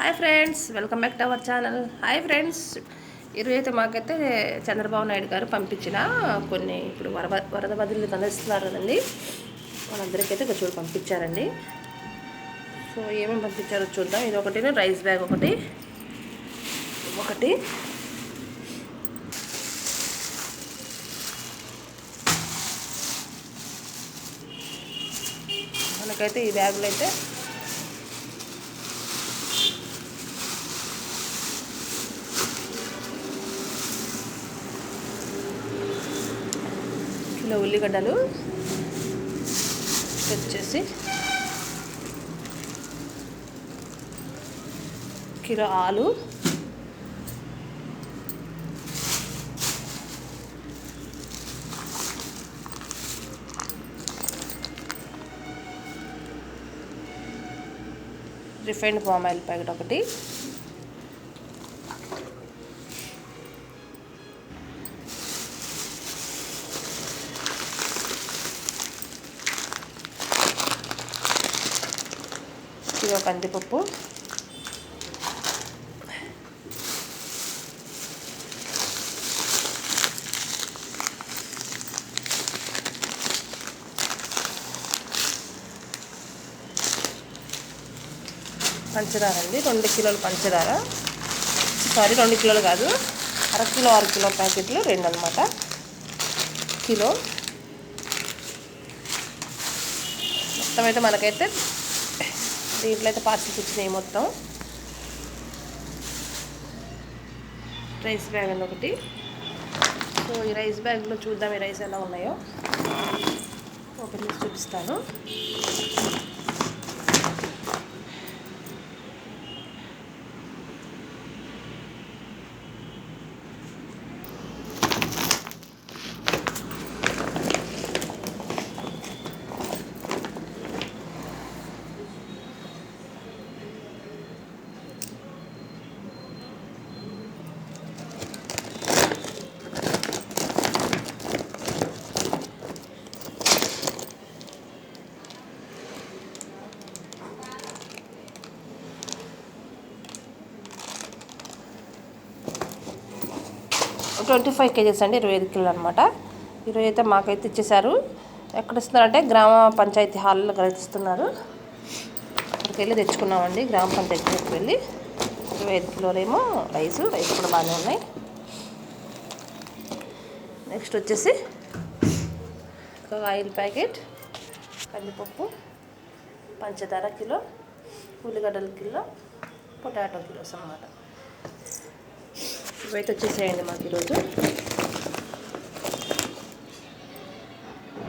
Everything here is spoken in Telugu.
Hi friends, welcome back to our channel. Hi friends, ఈరోజైతే మాకైతే చంద్రబాబు నాయుడు గారు పంపించిన కొన్ని ఇప్పుడు వరద బదులు కలుస్తున్నారు కదండి, వాళ్ళందరికైతే ఒక చోటు పంపించారండి. సో ఏమేమి పంపించారో చూద్దాం. ఇది ఒకటి రైస్ బ్యాగ్ ఒకటి మనకైతే ఈ బ్యాగులు అయితే కిలో ఉల్లిగడ్డలు, వచ్చేసి కిలో ఆలు, రిఫైన్డ్ పామ్ ఆయిల్ ప్యాకెట్ ఒకటి, కిలో కందిపప్పు, పంచదార అండి 2 కిలోలు పంచదార, 2 కిలోలు కాదు, అరకిలో 6 కిలో ప్యాకెట్లు 2 అనమాట, కిలో. మొత్తం అయితే మనకైతే దీంట్లో అయితే పార్సిల్స్ వచ్చినాయి మొత్తం. రైస్ బ్యాగ్ అని ఒకటి. సో ఈ రైస్ బ్యాగ్లో చూద్దాం ఈ రైస్ ఎలా ఉన్నాయో, ఓపెన్ చేసి చూపిస్తాను. ఒక 25 కేజెస్ అండి, 25 కిలోలు అనమాట. ఈరోజు అయితే మాకైతే ఇచ్చేసారు. ఎక్కడ ఇస్తున్నారంటే గ్రామ పంచాయతీ హాల్లో ఇస్తున్నారు. అక్కడికి వెళ్ళి తెచ్చుకున్నామండి, గ్రామ పంచాయతీకి వెళ్ళి. 25 కిలోలేమో రైస్ కూడా బాగానే ఉన్నాయి. నెక్స్ట్ వచ్చేసి ఒక ఆయిల్ ప్యాకెట్, కందిపప్పు, పంచదార కిలో, ఉల్లిగడ్డలు కిలో, పొటాటో కిలోస్ అన్నమాట. ఇవైతే వచ్చేసేయండి మాకు ఈరోజు.